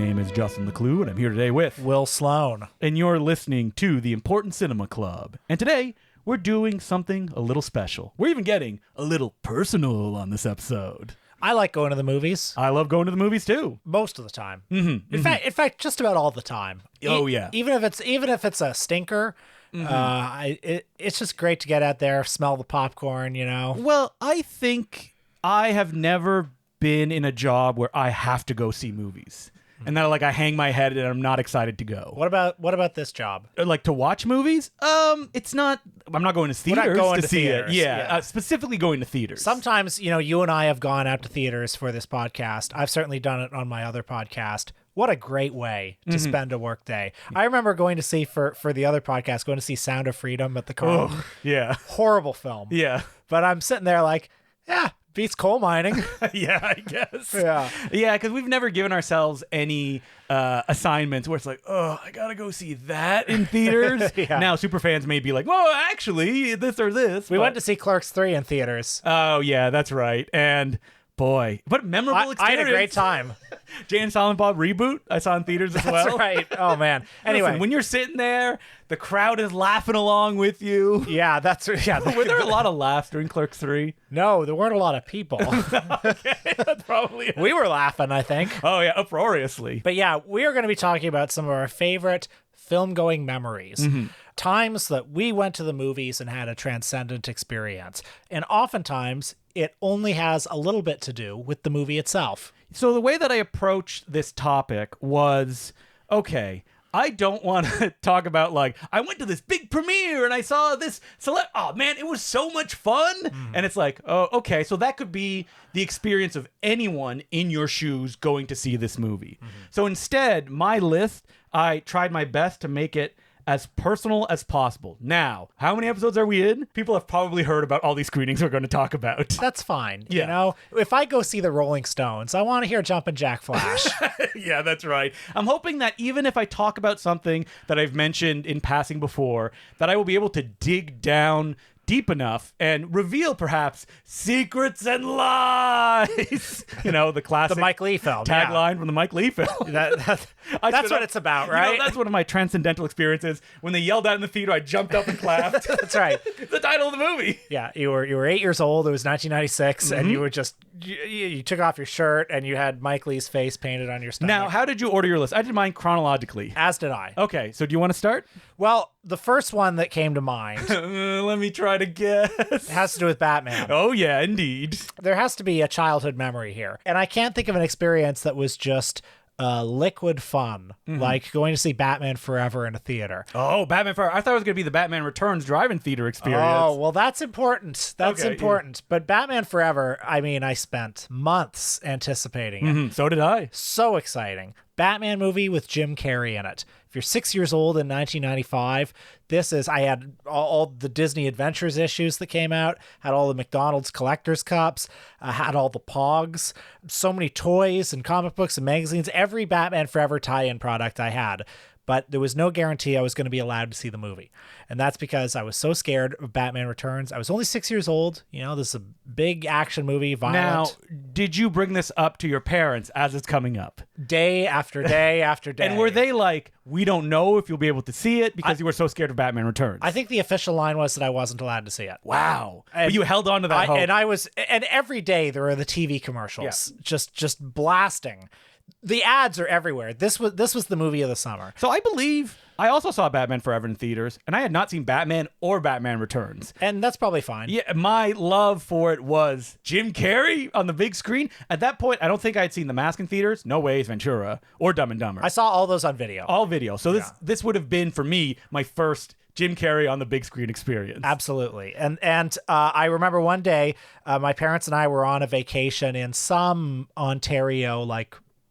name is Justin Decloux, and I'm here today with Will Sloan. And you're listening to the Important Cinema Club. And today, we're doing something a little special. We're even getting a little personal on this episode. I like going to the movies. I love going to the movies too. Most of the time. Mm-hmm. In fact, just about all the time. Oh, yeah. Even if it's a stinker, it's just great to get out there, smell the popcorn, you know. Well, I think I have never been in a job where I have to go see movies. And then I hang my head and I'm not excited to go. What about this job? Like to watch movies? I'm not going to theaters going to see theaters. it. Yeah. Specifically going to theaters. Sometimes, you and I have gone out to theaters for this podcast. I've certainly done it on my other podcast. What a great way to spend a work day. I remember going to see for the other podcast, going to see Sound of Freedom at the Carlton. Oh, yeah. Horrible film. Yeah. But I'm sitting there like, yeah, beats coal mining. Yeah, I guess. Yeah. Yeah, because we've never given ourselves any assignments where it's like, oh, I got to go see that in theaters. Yeah. Now, superfans may be like, well, actually, this or this. We went to see Clerks 3 in theaters. Oh, yeah, that's right. And boy, what a memorable experience. I had a great time. Jay and Silent Bob reboot, I saw in theaters as well. That's right. Oh, man. Anyway. Listen, when you're sitting there, the crowd is laughing along with you. Yeah, Were there a lot of laughs during Clerks 3? No, there weren't a lot of people. Okay, that's probably it. We were laughing, I think. Oh, yeah, uproariously. But yeah, we are going to be talking about some of our favorite film-going memories. Times that we went to the movies and had a transcendent experience. And oftentimes, it only has a little bit to do with the movie itself. So the way that I approached this topic was, okay, I don't want to talk about I went to this big premiere and I saw this oh man, it was so much fun. And it's like, oh, okay, so that could be the experience of anyone in your shoes going to see this movie. So instead, my list, I tried my best to make it as personal as possible. Now, how many episodes are we in? People have probably heard about all these screenings we're going to talk about. That's fine. Yeah. You know, if I go see the Rolling Stones, I want to hear Jumpin' Jack Flash. Yeah, that's right. I'm hoping that even if I talk about something that I've mentioned in passing before, that I will be able to dig down deep enough and reveal perhaps secrets and lies. The classic The Mike Leigh film. tagline from the Mike Leigh film. That's what it's about, right? That's one of my transcendental experiences. When they yelled out in the theater, I jumped up and clapped. That's right. It's the title of the movie. Yeah, you were 8 years old. It was 1996, and you were just you took off your shirt and you had Mike Leigh's face painted on your stomach. Now, how did you order your list? I did mine chronologically. As did I. Okay, so do you want to start? Well, the first one that came to mind Let me try to guess. has to do with Batman. Oh, yeah, indeed. There has to be a childhood memory here. And I can't think of an experience that was just liquid fun, like going to see Batman Forever in a theater. Oh, Batman Forever. I thought it was going to be the Batman Returns drive-in theater experience. Oh, well, that's important. That's important. But Batman Forever, I spent months anticipating it. So did I. So exciting. Batman movie with Jim Carrey in it. If you're 6 years old in 1995, I had all the Disney Adventures issues that came out, had all the McDonald's collector's cups, had all the Pogs, so many toys and comic books and magazines, every Batman Forever tie-in product I had. But there was no guarantee I was going to be allowed to see the movie. And that's because I was so scared of Batman Returns. I was only 6 years old. This is a big action movie, violent. Now, did you bring this up to your parents as it's coming up? Day after day after day. And were they like, we don't know if you'll be able to see it because you were so scared of Batman Returns? I think the official line was that I wasn't allowed to see it. Wow. But you held on to that hope. And every day there were the TV commercials just blasting. The ads are everywhere. This was the movie of the summer. So I believe I also saw Batman Forever in theaters, and I had not seen Batman or Batman Returns. And that's probably fine. Yeah, my love for it was Jim Carrey on the big screen. At that point, I don't think I had seen The Mask in theaters. No way, Ventura or Dumb and Dumber. I saw all those on video. All video. So this would have been, for me, my first Jim Carrey on the big screen experience. Absolutely. And I remember one day, my parents and I were on a vacation in some Ontario,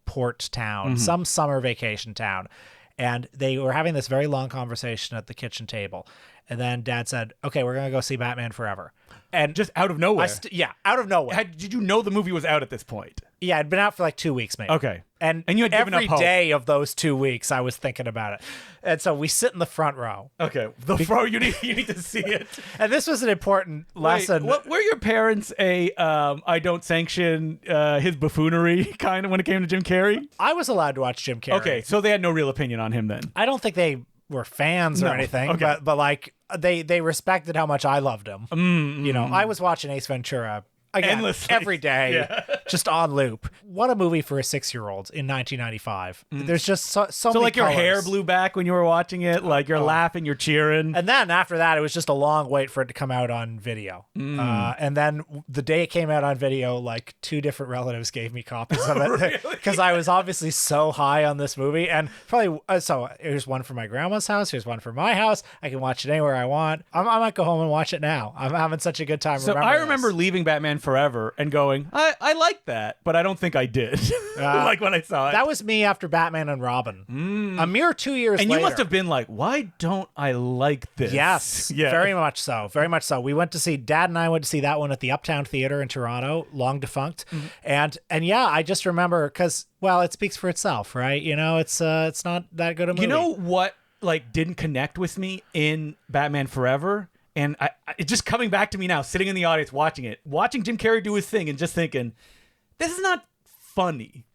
port town, some summer vacation town. And they were having this very long conversation at the kitchen table. And then Dad said, okay, we're going to go see Batman Forever. And Just out of nowhere. out of nowhere. Did you know the movie was out at this point? Yeah, it'd been out for like 2 weeks, maybe. Okay. And you had given every up hope. day of those 2 weeks, I was thinking about it. And so we sit in the front row. Okay. You need to see it. And this was an important lesson. Wait, were your parents I don't sanction his buffoonery kind of when it came to Jim Carrey? I was allowed to watch Jim Carrey. Okay, so they had no real opinion on him then. I don't think they were fans or anything, okay. but like they respected how much I loved him. You know, I was watching Ace Ventura again Endlessly. every day, just on loop. What a movie for a 6-year-old in 1995. There's just so many like your colors. hair blew back when you were watching it, like you're laughing, you're cheering. And then after that, it was just a long wait for it to come out on video. And then the day it came out on video, like 2 different relatives gave me copies of it because I was obviously so high on this movie. And probably, so here's one for my grandma's house. Here's one for my house. I can watch it anywhere I want. I might go home and watch it now. I'm having such a good time. So I remember leaving Batman Forever and going, I like that, but I don't think I did. Like when I saw it. That was me after Batman and Robin. A mere 2 years later. And you must have been like, why don't I like this? Yes, very much so. Very much so. We went to see, Dad and I went to see that one at the Uptown Theater in Toronto, long defunct. And yeah, I just remember because, well, it speaks for itself, right? You know, it's not that good a movie. You know what, like, didn't connect with me in Batman Forever? And it's just coming back to me now, sitting in the audience watching Jim Carrey do his thing and just thinking, this is not funny.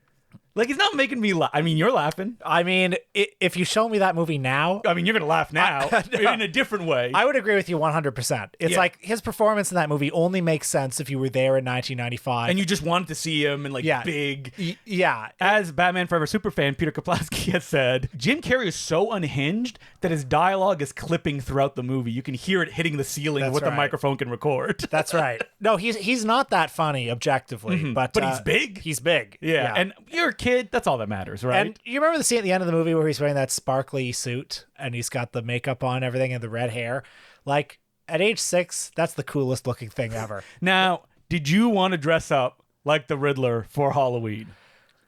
Like, it's not making me laugh. I mean, you're laughing. I mean, if you show me that movie now... I mean, you're going to laugh now in a different way. I would agree with you 100%. It's like his performance in that movie only makes sense if you were there in 1995. And you just wanted to see him in, like, big... Yeah. As Batman Forever superfan Peter Kaplowski has said, Jim Carrey is so unhinged that his dialogue is clipping throughout the movie. You can hear it hitting the ceiling of what the microphone can record. That's right. No, he's not that funny objectively, but he's big. He's big. Yeah. And you're a kid. That's all that matters, right? And you remember the scene at the end of the movie where he's wearing that sparkly suit and he's got the makeup on, everything, and the red hair? Like, at age 6, that's the coolest looking thing ever. Now, did you want to dress up like the Riddler for Halloween?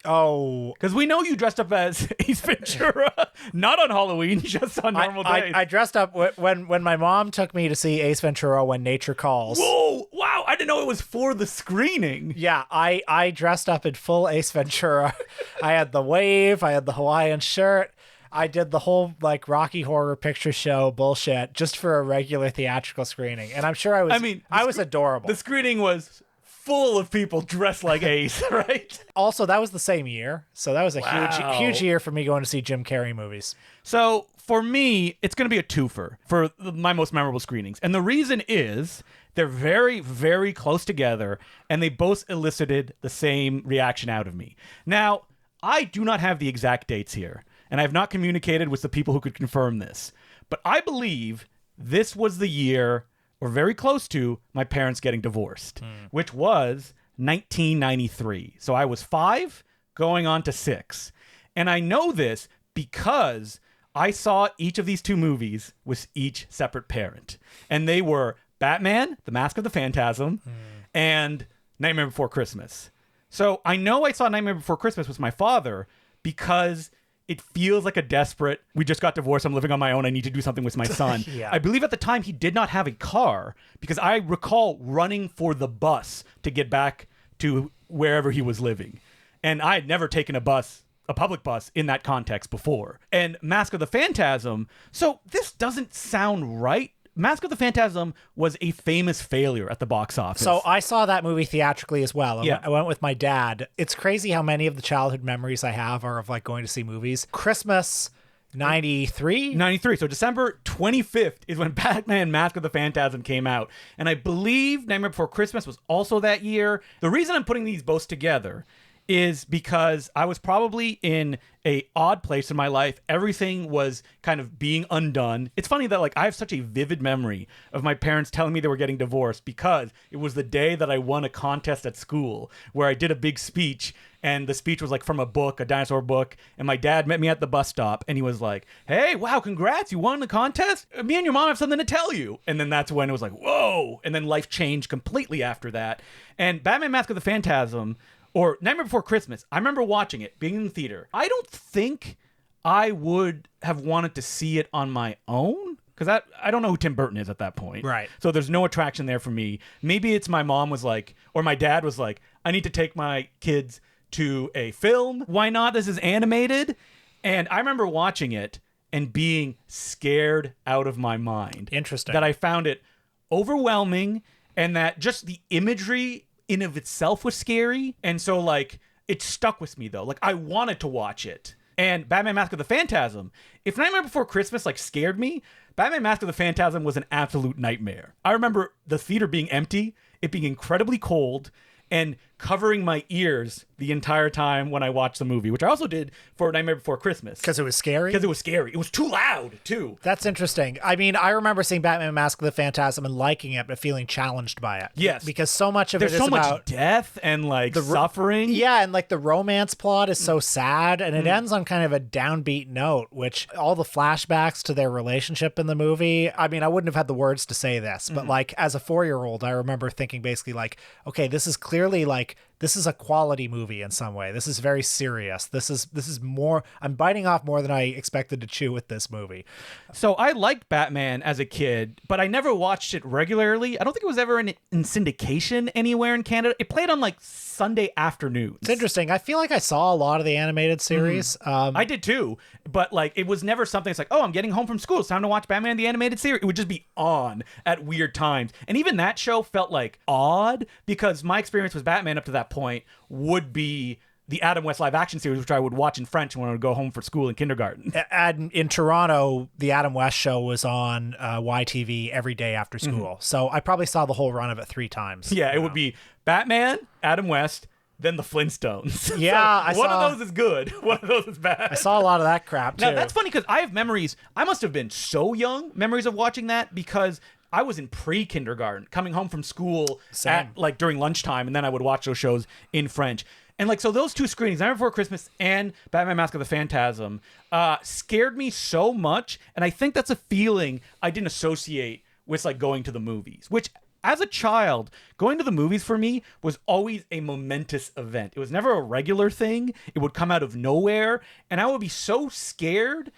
Oh, because we know you dressed up as Ace Ventura, not on Halloween, just on normal days. I dressed up when my mom took me to see Ace Ventura: When Nature Calls. Whoa! Wow! I didn't know it was for the screening. Yeah, I dressed up in full Ace Ventura. I had the wave. I had the Hawaiian shirt. I did the whole like Rocky Horror Picture Show bullshit just for a regular theatrical screening, and I'm sure I was. I mean, I was adorable. The screening was full of people dressed like Ace, right? Also, that was the same year. So that was a huge year for me going to see Jim Carrey movies. So for me, it's going to be a twofer for my most memorable screenings. And the reason is they're very, very close together and they both elicited the same reaction out of me. Now, I do not have the exact dates here, and I have not communicated with the people who could confirm this. But I believe this was the year, or very close to, my parents getting divorced, which was 1993. So I was 5 going on to 6. And I know this because I saw each of these 2 movies with each separate parent. And they were Batman, The Mask of the Phantasm, and Nightmare Before Christmas. So I know I saw Nightmare Before Christmas with my father because it feels like a desperate, we just got divorced, I'm living on my own, I need to do something with my son. Yeah. I believe at the time he did not have a car because I recall running for the bus to get back to wherever he was living. And I had never taken a public bus in that context before. And Mask of the Phantasm, so this doesn't sound right. Mask of the Phantasm was a famous failure at the box office. So I saw that movie theatrically as well. Yeah. I went with my dad. It's crazy how many of the childhood memories I have are of like going to see movies. Christmas 93? 93. So December 25th is when Batman Mask of the Phantasm came out. And I believe Nightmare Before Christmas was also that year. The reason I'm putting these both together is because I was probably in a odd place in my life. Everything was kind of being undone. It's funny that like I have such a vivid memory of my parents telling me they were getting divorced because it was the day that I won a contest at school where I did a big speech, and the speech was like from a book, a dinosaur book, and my dad met me at the bus stop and he was like, "Hey, wow, congrats, you won the contest? Me and your mom have something to tell you." And then that's when it was like, whoa. And then life changed completely after that. And Batman Mask of the Phantasm, or Nightmare Before Christmas, I remember watching it, being in the theater. I don't think I would have wanted to see it on my own. because I don't know who Tim Burton is at that point. Right. So there's no attraction there for me. Maybe it's my mom was like, or my dad was like, I need to take my kids to a film. Why not? This is animated. And I remember watching it and being scared out of my mind. Interesting. That I found it overwhelming, and that just the imagery in of itself was scary. And so like it stuck with me though. Like I wanted to watch it. And Batman Mask of the Phantasm, if Nightmare Before Christmas like scared me, Batman Mask of the Phantasm was an absolute nightmare. I remember the theater being empty, it being incredibly cold, and covering my ears the entire time when I watched the movie, which I also did for Nightmare Before Christmas. Because it was scary? Because it was scary. It was too loud, too. That's interesting. I mean, I remember seeing Batman Mask of the Phantasm and liking it, but feeling challenged by it. Yes. Because so much of There's it is so much about death and like suffering. Yeah, and like the romance plot is so sad, and it ends on kind of a downbeat note, which all the flashbacks to their relationship in the movie, I mean, I wouldn't have had the words to say this, but like as a 4-year-old, I remember thinking basically like, okay, this is clearly like, this is a quality movie in some way. This is very serious. This is more, I'm biting off more than I expected to chew with this movie. So I liked Batman as a kid, but I never watched it regularly. I don't think it was ever in syndication anywhere in Canada. It played on like Sunday afternoons. It's interesting. I feel like I saw a lot of the animated series. I did too, but like it was never something that's like, oh, I'm getting home from school. It's time to watch Batman the Animated Series. It would just be on at weird times. And even that show felt like odd because my experience with Batman up to that point would be the Adam West live action series, which I would watch in French when I would go home for school in kindergarten. And in Toronto, the Adam West show was on YTV every day after school. So I probably saw the whole run of it 3 times. Yeah, it would be Batman, Adam West, then the Flintstones. Yeah, so one of those is good. One of those is bad. I saw a lot of that crap too. Now, that's funny because I have memories. I must have been so young, memories of watching that because I was in pre-kindergarten, coming home from school at like during lunchtime, and then I would watch those shows in French. And like, so those 2 screenings, Nightmare Before Christmas and Batman Mask of the Phantasm, scared me so much. And I think that's a feeling I didn't associate with like going to the movies, which as a child, going to the movies for me was always a momentous event. It was never a regular thing. It would come out of nowhere. And I would be so scared.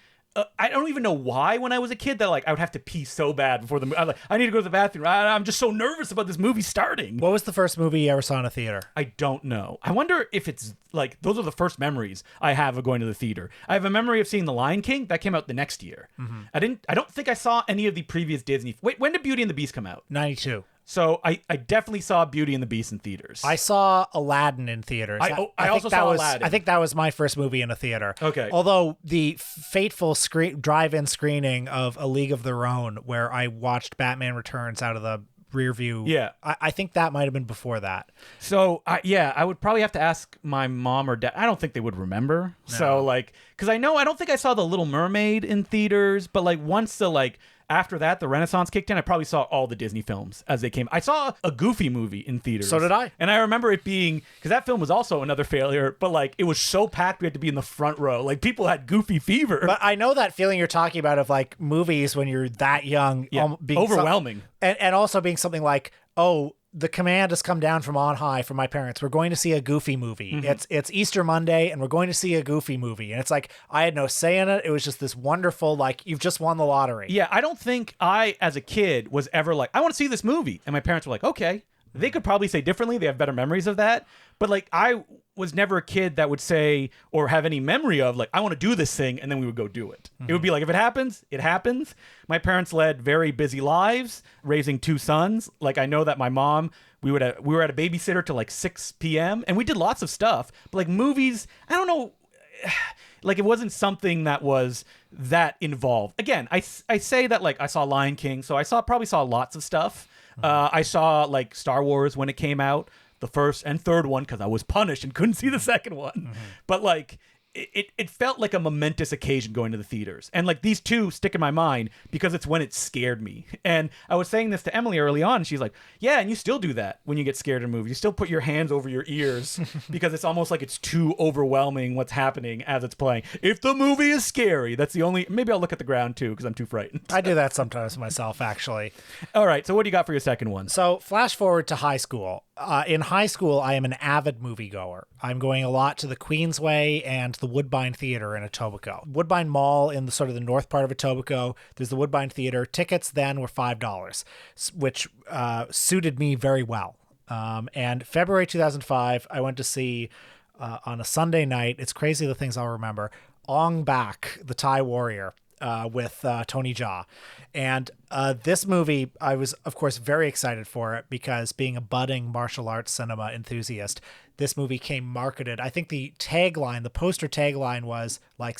I don't even know why when I was a kid that like I would have to pee so bad before the movie. Like, I need to go to the bathroom. I'm just so nervous about this movie starting. What was the first movie you ever saw in a theater? I don't know. I wonder if it's like those are the first memories I have of going to the theater. I have a memory of seeing The Lion King that came out the next year. I don't think I saw any of the previous Disney. Wait, when did Beauty and the Beast come out? 92. So I definitely saw Beauty and the Beast in theaters. I saw Aladdin in theaters. I also saw Aladdin. I think that was my first movie in a theater. Okay. Although the fateful drive-in screening of A League of Their Own, where I watched Batman Returns out of the rear view. Yeah. I think that might have been before that. So, I would probably have to ask my mom or dad. I don't think they would remember. No. So, like, because I don't think I saw The Little Mermaid in theaters, but, like, once the, like, after that, the Renaissance kicked in, I probably saw all the Disney films as they came. I saw a Goofy movie in theaters. So did I. And I remember it being, because that film was also another failure, but like it was so packed we had to be in the front row. Like people had Goofy fever. But I know that feeling you're talking about of like movies when you're that young. Yeah, being overwhelming. And also being something like, oh, the command has come down from on high from my parents. We're going to see a Goofy movie. It's Easter Monday and we're going to see a Goofy movie. And it's like, I had no say in it. It was just this wonderful, like, you've just won the lottery. Yeah, I don't think I, as a kid, was ever like, I want to see this movie. And my parents were like, okay. They could probably say differently. They have better memories of that. But like, I was never a kid that would say or have any memory of like, I want to do this thing. And then we would go do it. It would be like, if it happens, it happens. My parents led very busy lives, raising 2 sons. Like I know that my mom, we were at a babysitter till like 6 p.m. and we did lots of stuff. But like movies, I don't know. Like it wasn't something that was that involved. Again, I say that like I saw Lion King. So I probably saw lots of stuff. I saw like Star Wars when it came out, the first and third one, because I was punished and couldn't see the second one. But like it felt like a momentous occasion going to the theaters. And like these 2 stick in my mind because it's when it scared me. And I was saying this to Emily early on. And she's like, yeah, and you still do that when you get scared in a movie. You still put your hands over your ears because it's almost like it's too overwhelming what's happening as it's playing. If the movie is scary, that's the only... Maybe I'll look at the ground too because I'm too frightened. I do that sometimes myself, actually. All right, so what do you got for your second one? So flash forward to high school. in high school, I am an avid moviegoer. I'm going a lot to the Queensway and the Woodbine Theater in Etobicoke. Woodbine Mall in the sort of the north part of Etobicoke. There's the Woodbine Theater. Tickets then were $5, which suited me very well. And February 2005, I went to see on a Sunday night. It's crazy the things I'll remember. Ong Bak, the Thai warrior. With Tony Jaa. And this movie, I was, of course, very excited for it because being a budding martial arts cinema enthusiast, this movie came marketed. I think the tagline, the poster tagline was like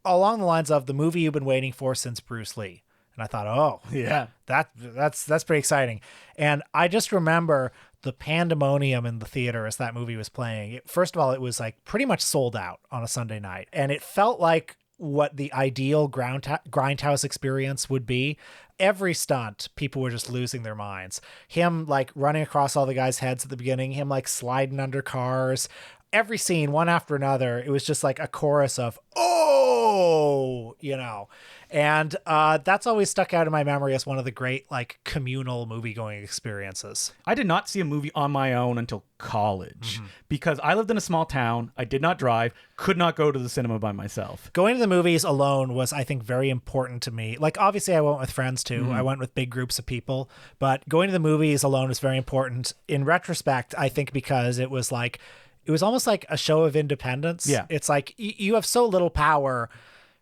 along the lines of the movie you've been waiting for since Bruce Lee. And I thought, oh, yeah, that's pretty exciting. And I just remember the pandemonium in the theater as that movie was playing. First of all, it was like pretty much sold out on a Sunday night. And it felt like what the ideal grindhouse experience would be. Every stunt, people were just losing their minds. Him like running across all the guys' heads at the beginning, him like sliding under cars. Every scene, one after another, it was just like a chorus of, oh, And that's always stuck out in my memory as one of the great like communal movie-going experiences. I did not see a movie on my own until college because I lived in a small town. I did not drive, could not go to the cinema by myself. Going to the movies alone was, I think, very important to me. Like, obviously, I went with friends too. I went with big groups of people, but going to the movies alone was very important. In retrospect, I think because it was almost like a show of independence. Yeah. It's like you have so little power.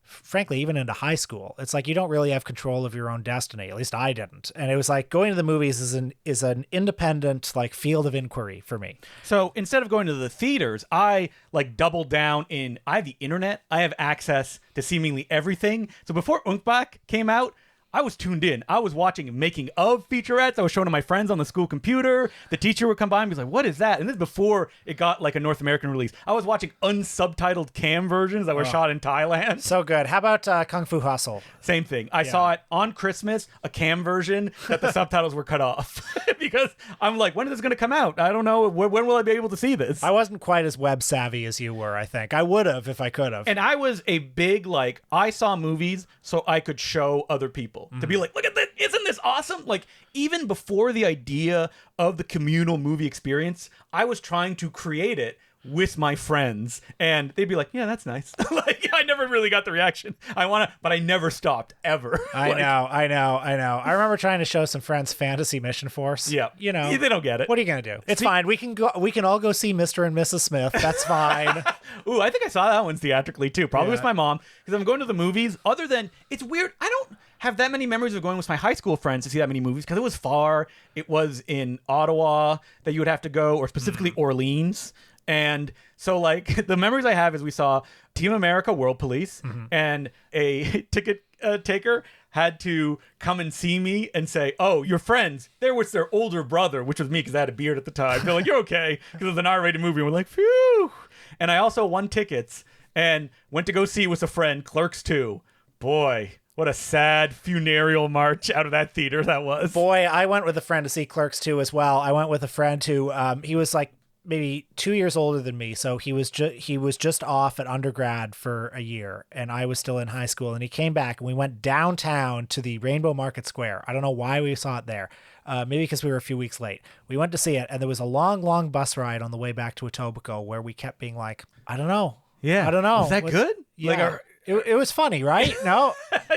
Frankly, even into high school, it's like you don't really have control of your own destiny. At least I didn't. And it was like going to the movies is an independent like field of inquiry for me. So instead of going to the theaters, I like doubled down I have the internet. I have access to seemingly everything. So before Unkbach came out, I was tuned in. I was watching making of featurettes. I was showing to my friends on the school computer. The teacher would come by and be like, what is that? And this is before it got like a North American release. I was watching unsubtitled cam versions that were shot in Thailand. So good. How about Kung Fu Hustle? Same thing. I saw it on Christmas, a cam version that the subtitles were cut off because I'm like, when is this going to come out? I don't know. When will I be able to see this? I wasn't quite as web savvy as you were, I think. I would have if I could have. And I was a big, like, I saw movies so I could show other people. To be like, look at this, isn't this awesome? Like, even before the idea of the communal movie experience, I was trying to create it with my friends, and they'd be like, yeah, that's nice. Like, I never really got the reaction but I never stopped ever. I know. I remember trying to show some friends Fantasy Mission Force. Yeah. They don't get it. What are you going to do? It's fine. We can all go see Mr. and Mrs. Smith. That's fine. Ooh, I think I saw that one theatrically too. Probably with my mom, because I'm going to the movies. Other than, it's weird. I don't have that many memories of going with my high school friends to see that many movies because it was far. It was in Ottawa that you would have to go, or specifically Orleans. And so, like, the memories I have is we saw Team America World Police, and a ticket taker had to come and see me and say, oh, your friends, there was their older brother, which was me because I had a beard at the time. They're like, you're okay, because it was an R-rated movie. And we're like, phew. And I also won tickets and went to go see with a friend Clerks 2. Boy, what a sad funereal march out of that theater that was. Boy, I went with a friend to see Clerks 2 as well. I went with a friend who, he was like maybe 2 years older than me. So he was just off at undergrad for a year, and I was still in high school, and he came back and we went downtown to the Rainbow Market Square. I don't know why we saw it there. Maybe because we were a few weeks late. We went to see it, and there was a long bus ride on the way back to Etobicoke where we kept being like, I don't know. Yeah. I don't know. Was that good? Yeah. It was funny, right? No.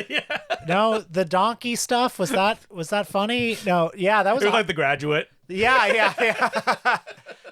Yeah. No, the donkey stuff, was that funny? No. Yeah, that was It was like The Graduate. Yeah.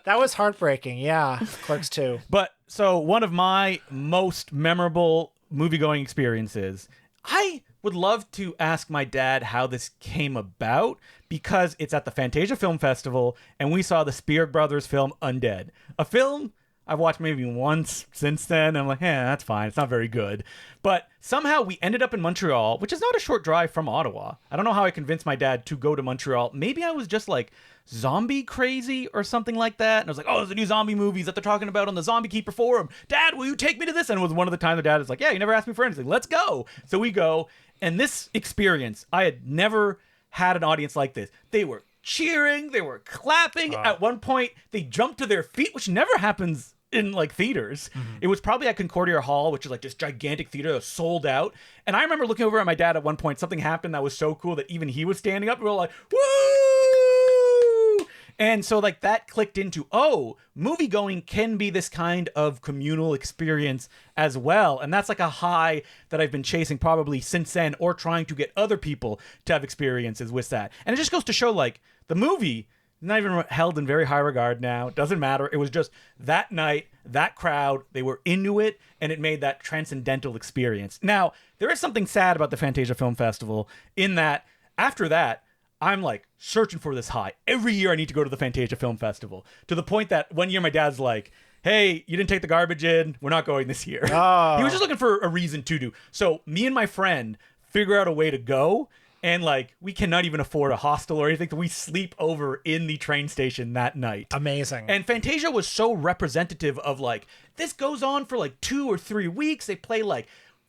That was heartbreaking. Yeah. Clerks 2. But so one of my most memorable movie-going experiences, I would love to ask my dad how this came about, because it's at the Fantasia Film Festival and we saw the Spear Brothers film Undead, a film I've watched maybe once since then. I'm like, that's fine. It's not very good. But somehow we ended up in Montreal, which is not a short drive from Ottawa. I don't know how I convinced my dad to go to Montreal. Maybe I was just like zombie crazy or something like that. And I was like, oh, there's a new zombie movies that they're talking about on the Zombie Keeper forum. Dad, will you take me to this? And it was one of the times the dad is like, yeah, you never asked me for anything. Let's go. So we go. And this experience, I had never had an audience like this. They were cheering. They were clapping. At one point, they jumped to their feet, which never happens in like theaters. It was probably at Concordia Hall, which is like this gigantic theater that was sold out. And I remember looking over at my dad at one point. Something happened that was so cool that even he was standing up. And we were like, woo! And so like that clicked into, oh, movie going can be this kind of communal experience as well. And that's like a high that I've been chasing probably since then, or trying to get other people to have experiences with that. And it just goes to show like the movie, not even held in very high regard now. It doesn't matter. It was just that night, that crowd, they were into it, and it made that transcendental experience. Now, there is something sad about the Fantasia Film Festival in that after that, I'm like searching for this high. Every year I need to go to the Fantasia Film Festival, to the point that one year my dad's like, hey, you didn't take the garbage in. We're not going this year. Oh. He was just looking for a reason to do. So me and my friend figure out a way to go. And like, we cannot even afford a hostel or anything. So we sleep over in the train station that night. Amazing. And Fantasia was so representative of like, this goes on for like 2 or 3 weeks. They play like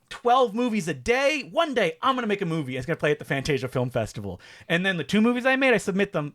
12 movies a day. One day I'm going to make a movie. And it's going to play at the Fantasia Film Festival. And then the 2 movies I made, I submit them.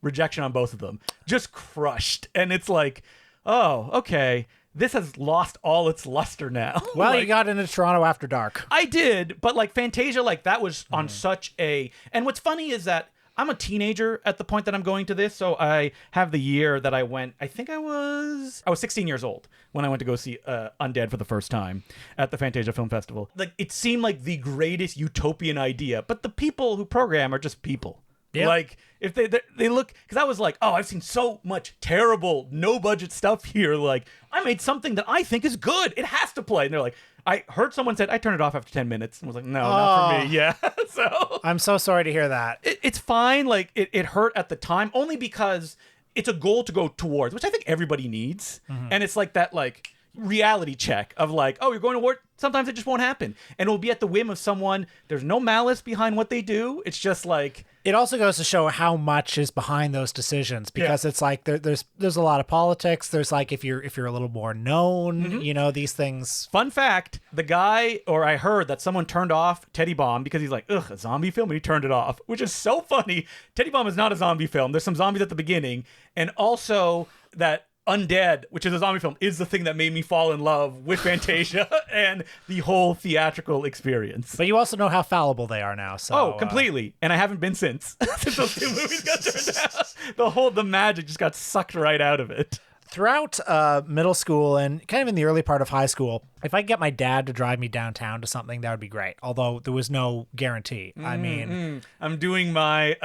Rejection on both of them. Just crushed. And it's like, oh, okay. This has lost all its luster now. Well, like, you got into Toronto after dark. I did, but like Fantasia, like that was on such a... And what's funny is that I'm a teenager at the point that I'm going to this, so I have the year that I went... I think I was 16 years old when I went to go see Undead for the first time at the Fantasia Film Festival. Like, it seemed like the greatest utopian idea, but the people who program are just people. Yeah. Like, if they look, because I was like, oh, I've seen so much terrible, no budget stuff here. Like, I made something that I think is good. It has to play. And they're like, I heard someone said, I turned it off after 10 minutes. And I was like, no, not for me. Yeah. So I'm so sorry to hear that. it's fine. Like, it hurt at the time, only because it's a goal to go towards, which I think everybody needs. And it's like that, like, reality check of like, oh, you're going to work. Sometimes it just won't happen. And it'll be at the whim of someone. There's no malice behind what they do. It's just like... It also goes to show how much is behind those decisions, because it's like there's a lot of politics. There's like, if you're a little more known, you know, these things. Fun fact, the guy, or I heard that someone turned off Teddy Bomb because he's like, ugh, a zombie film, and he turned it off, which is so funny. Teddy Bomb is not a zombie film. There's some zombies at the beginning, and also that Undead, which is a zombie film, is the thing that made me fall in love with Fantasia and the whole theatrical experience. But you also know how fallible they are now. So oh, completely. And I haven't been since those 2 movies got turned out. The magic just got sucked right out of it. Throughout middle school and kind of in the early part of high school, if I could get my dad to drive me downtown to something, that would be great. Although there was no guarantee. I mean, I'm doing my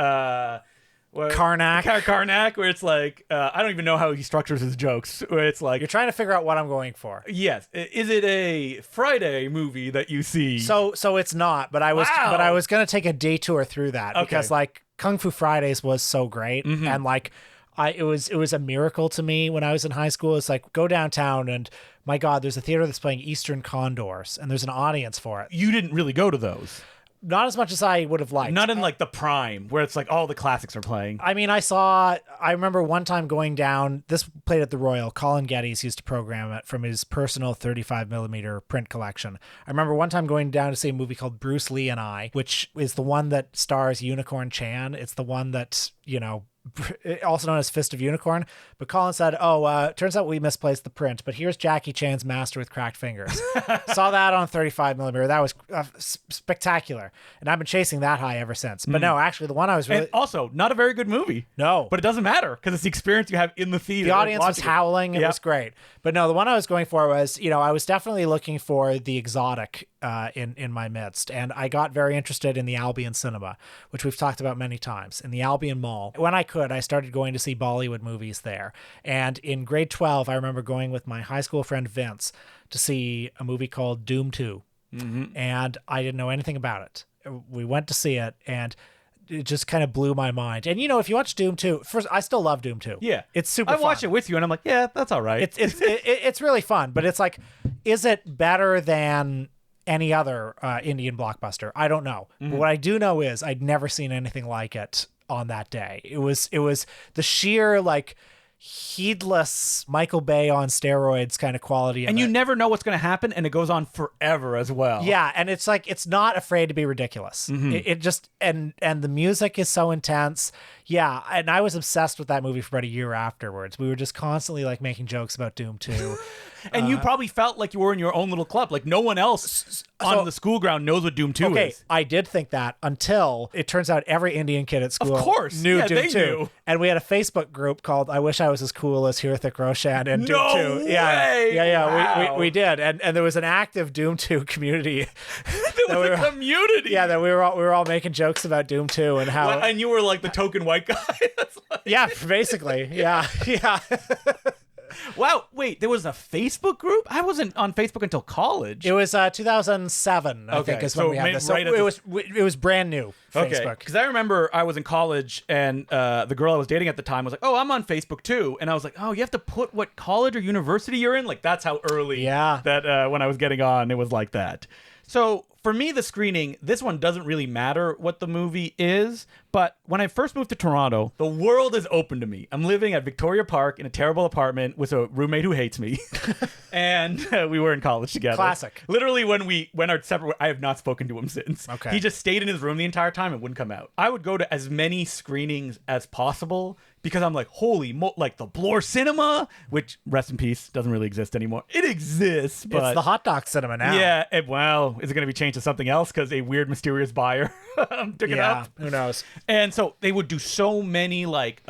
Karnak, where it's like, I don't even know how he structures his jokes, where it's like, you're trying to figure out what I'm going for. Yes. Is it a Friday movie that you see? So it's not, but I was going to take a detour through that because like Kung Fu Fridays was so great. And like, it was a miracle to me when I was in high school. It's like, go downtown and my God, there's a theater that's playing Eastern Condors and there's an audience for it. You didn't really go to those. Not as much as I would have liked. Not in like the prime where it's like all the classics are playing. I mean, I remember one time going down, this played at the Royal. Colin Geddes used to program it from his personal 35mm print collection. I remember one time going down to see a movie called Bruce Lee and I, which is the one that stars Unicorn Chan. It's the one that, you know, also known as Fist of Unicorn. But Colin said, turns out we misplaced the print, but here's Jackie Chan's Master with Cracked Fingers. Saw that on 35mm. That was spectacular. And I've been chasing that high ever since. But no, actually, the one I was really... And also, not a very good movie. No. But it doesn't matter, because it's the experience you have in the theater. The audience was howling. It was great. But no, the one I was going for was, you know, I was definitely looking for the exotic in my midst. And I got very interested in the Albion Cinema, which we've talked about many times, in the Albion Mall. When I could, I started going to see Bollywood movies there. And in grade 12, I remember going with my high school friend Vince to see a movie called Doom 2. And I didn't know anything about it. We went to see it, and it just kind of blew my mind. And, you know, if you watch Doom 2, first, I still love Doom 2. Yeah. It's super I fun. watched it with you, and I'm like, yeah, that's all right. It's really fun, but it's like, is it better than any other Indian blockbuster? I don't know. But what I do know is I'd never seen anything like it on that day. It was the sheer, like, heedless Michael Bay on steroids kind of quality. And you never know what's going to happen, and it goes on forever as well. Yeah, and it's like it's not afraid to be ridiculous. It just and the music is so intense. Yeah, and I was obsessed with that movie for about a year afterwards. We were just constantly like making jokes about Doom 2. And you probably felt like you were in your own little club. Like no one else on the school ground knows what Doom 2 okay, is. I did think that until it turns out every Indian kid at school Of course. knew Yeah, Doom they 2. knew. And we had a Facebook group called I Wish I Was as Cool as Hrithik Roshan and Doom No 2. way! Yeah. Wow. We did. And there was an active Doom 2 community. There was a community. Yeah, that we were all making jokes about Doom 2 and how And you were like the token white guy. That's like... Yeah, basically. Yeah. Wow, wait, there was a Facebook group? I wasn't on Facebook until college. It was 2007, I think, is when we had this. So it was brand new Facebook. Because I remember I was in college and the girl I was dating at the time was like, oh, I'm on Facebook too. And I was like, oh, you have to put what college or university you're in? Like, that's how early that when I was getting on, it was like that. So for me, the screening, this one doesn't really matter what the movie is. But when I first moved to Toronto, the world is open to me. I'm living at Victoria Park in a terrible apartment with a roommate who hates me. And we were in college together. Classic. Literally, when we went our separate ways, I have not spoken to him since. Okay. He just stayed in his room the entire time and wouldn't come out. I would go to as many screenings as possible because I'm like, like the Bloor Cinema, which, rest in peace, doesn't really exist anymore. It exists, but... It's the hot dog cinema now. Yeah, is it going to be changed to something else because a weird, mysterious buyer took it up? Who knows? And so they would do so many, like,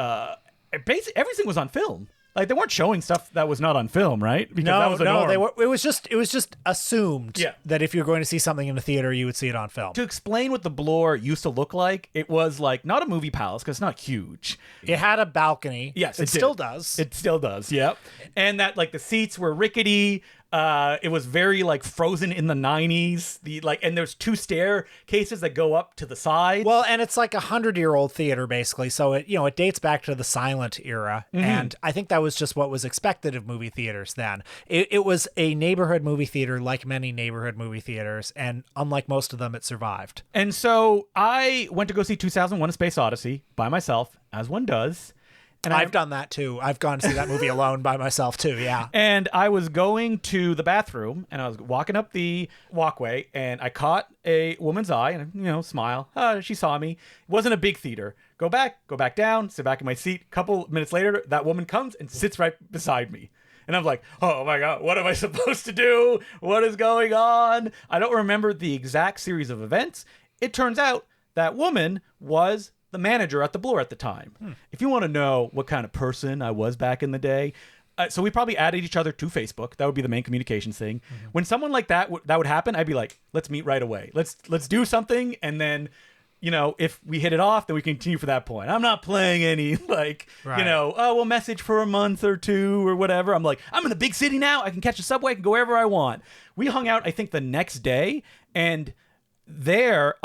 basically everything was on film. Like, they weren't showing stuff that was not on film, right? Because that was the norm. They were. It was just assumed that if you're going to see something in the theater, you would see it on film. To explain what the Bloor used to look like, it was like not a movie palace because it's not huge. It had a balcony. Yes, it still does. It still does. Yep. And that like the seats were rickety. It was very like frozen in the 90s. And there's two staircases that go up to the side. Well, and it's like 100-year-old theater basically. So it dates back to the silent era. And I think that was just what was expected of movie theaters then. It was a neighborhood movie theater like many neighborhood movie theaters. And unlike most of them, it survived. And so I went to go see 2001: A Space Odyssey by myself, as one does. And I've done that too. I've gone to see that movie alone by myself too, yeah. And I was going to the bathroom and I was walking up the walkway and I caught a woman's eye and, smile. She saw me. It wasn't a big theater. Go back down, sit back in my seat. A couple minutes later, that woman comes and sits right beside me. And I'm like, oh my God, what am I supposed to do? What is going on? I don't remember the exact series of events. It turns out that woman was the manager at the Bloor at the time. If you want to know what kind of person I was back in the day, so we probably added each other to Facebook. That would be the main communications thing. When someone like that would happen, I'd be like, let's meet right away. Let's do something, and then if we hit it off, then we continue for that point. I'm not playing any we'll message for a month or two or whatever. I'm like, I'm in a big city now. I can catch a subway. I can go wherever I want. We hung out, I think, the next day, and there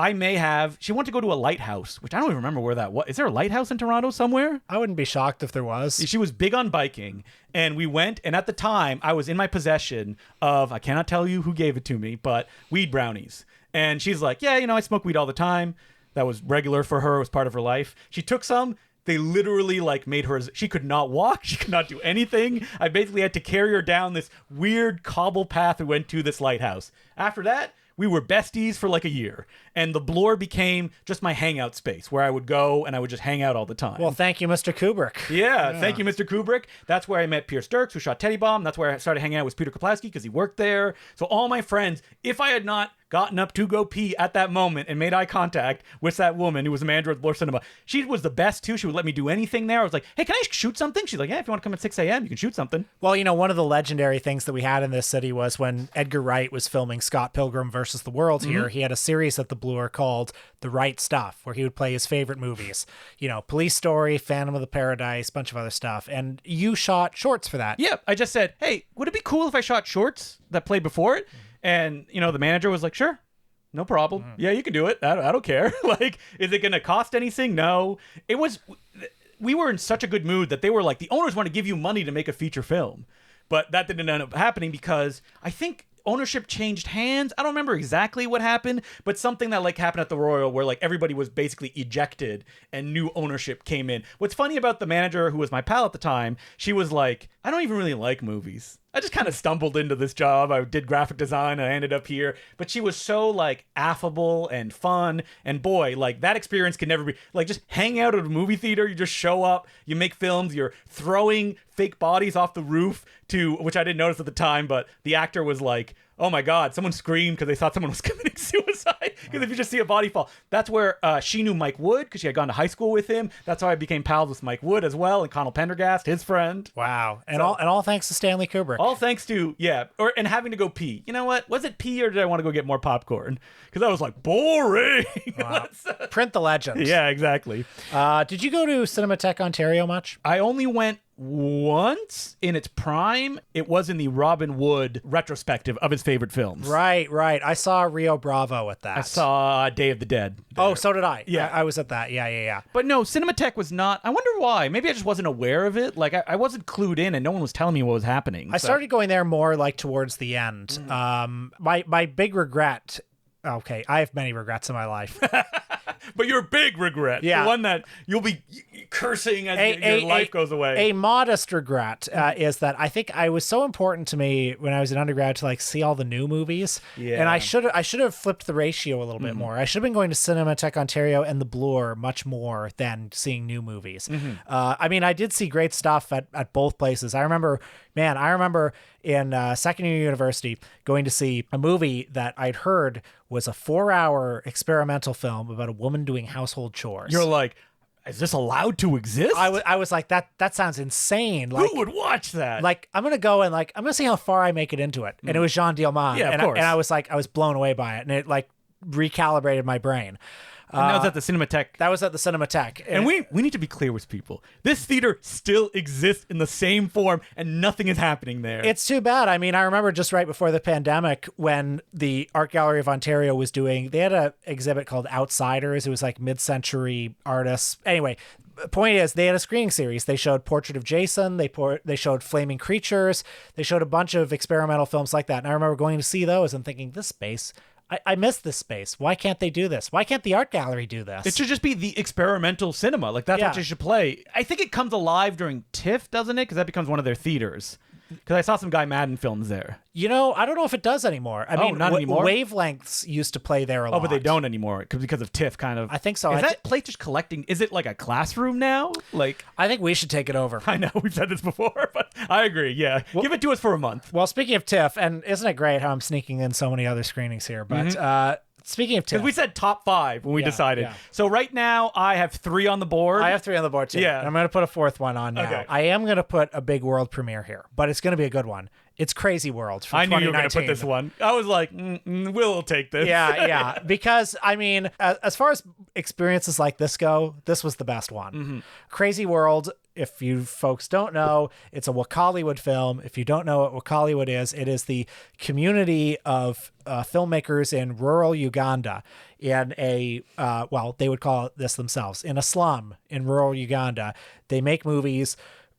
she wanted to go to a lighthouse, which I don't even remember where that was. Is there a lighthouse in Toronto somewhere? I wouldn't be shocked if there was. She was big on biking, and we went, and at the time I was in my possession of, I cannot tell you who gave it to me, but weed brownies. And she's like, yeah, I smoke weed all the time. That was regular for her. It was part of her life. She took some. They literally made her, she could not walk. She could not do anything. I basically had to carry her down this weird cobble path and went to this lighthouse. After that, we were besties for like a year, and the Bloor became just my hangout space where I would go and I would just hang out all the time. Well, thank you, Mr. Kubrick. Yeah, thank you, Mr. Kubrick. That's where I met Pierce Dirks, who shot Teddy Bomb. That's where I started hanging out with Peter Kapowski because he worked there. So all my friends, if I had not gotten up to go pee at that moment and made eye contact with that woman who was a manager at Bloor Cinema, she was the best too. She would let me do anything there. I was like, hey, can I shoot something? She's like, yeah, if you want to come at 6 a.m., you can shoot something. Well, one of the legendary things that we had in this city was when Edgar Wright was filming Scott Pilgrim versus the World here, he had a series at the Bloor called The Right Stuff, where he would play his favorite movies. Police Story, Phantom of the Paradise, bunch of other stuff. And you shot shorts for that. Yeah, I just said, hey, would it be cool if I shot shorts that played before it? And, the manager was like, sure, no problem. Yeah, you can do it. I don't care. Is it going to cost anything? No. We were in such a good mood that they were like, the owners want to give you money to make a feature film. But that didn't end up happening because I think ownership changed hands. I don't remember exactly what happened, but something that like happened at the Royal where like everybody was basically ejected and new ownership came in. What's funny about the manager, who was my pal at the time, she was like, I don't even really like movies. I just kind of stumbled into this job. I did graphic design. I ended up here. But she was so like affable and fun. And boy, like that experience can never be like just hang out at a movie theater. You just show up, you make films, you're throwing fake bodies off the roof to, which I didn't notice at the time, but the actor was like, oh my God, someone screamed because they thought someone was committing suicide. Because if you just see a body fall, that's where she knew Mike Wood because she had gone to high school with him. That's how I became pals with Mike Wood as well, and Connell Pendergast, his friend. Wow. And all thanks to Stanley Kubrick. All thanks to, and having to go pee. You know what? Was it pee or did I want to go get more popcorn? Because I was like, boring. Wow. Print the legend. Yeah, exactly. Did you go to Cinematheque Ontario much? I only went once in its prime. It was in the Robin Wood retrospective of his favorite films. Right. I saw Rio Bravo at that. I saw Day of the Dead there. Oh, so did I. Yeah. I was at that. Yeah. But no, Cinematheque was not. I wonder why. Maybe I just wasn't aware of it. Like I wasn't clued in and no one was telling me what was happening. I started going there more like towards the end. My big regret. Okay, I have many regrets in my life. But your big regret, the one that you'll be cursing as your life goes away. A modest regret is that I think I was so important to me when I was an undergrad to like see all the new movies. Yeah. And I should have flipped the ratio a little bit more. I should have been going to Cinematheque Ontario and the Bloor much more than seeing new movies. I mean, I did see great stuff at both places. I remember in second year university going to see a movie that I'd heard was a 4-hour experimental film about a woman doing household chores. You're like, is this allowed to exist? I was like, that sounds insane. Like, who would watch that? Like, I'm gonna go and like I'm gonna see how far I make it into it. And it was Jean Dielman. Yeah, of course. And I was blown away by it, and it like recalibrated my brain. And that was at the Cinematheque. That was at the Cinematheque. And we need to be clear with people. This theater still exists in the same form, and nothing is happening there. It's too bad. I mean, I remember just right before the pandemic when the Art Gallery of Ontario was doing, they had an exhibit called Outsiders. It was like mid-century artists. Anyway, the point is they had a screening series. They showed Portrait of Jason. They showed Flaming Creatures. They showed a bunch of experimental films like that. And I remember going to see those and thinking, this space... I miss this space. Why can't they do this? Why can't the art gallery do this? It should just be the experimental cinema. Like, that's what you should play. I think it comes alive during TIFF, doesn't it? Because that becomes one of their theaters. Because I saw some Guy Madden films there. You know, I don't know if it does anymore. I mean, not anymore? Wavelengths used to play there a lot. Oh, but they don't anymore because of TIFF, kind of. I think so. Is that place just collecting? Is it like a classroom now? Like, I think we should take it over. I know we've said this before, but I agree. Yeah, give it to us for a month. Well, speaking of TIFF, and isn't it great how I'm sneaking in so many other screenings here? But speaking of TIFF, because we said top 5 when we decided. Yeah. So right now I have 3 on the board. I have 3 on the board too. Yeah, and I'm going to put a 4th one on now. Okay. I am going to put a big world premiere here, but it's going to be a good one. It's Crazy World from 2019. I knew you were going to put this one. I was like, we'll take this. Yeah. Because, I mean, as far as experiences like this go, this was the best one. Crazy World, if you folks don't know, it's a Wakaliwood film. If you don't know what Wakaliwood is, it is the community of filmmakers in rural Uganda in a, they would call it this themselves, in a slum in rural Uganda. They make movies,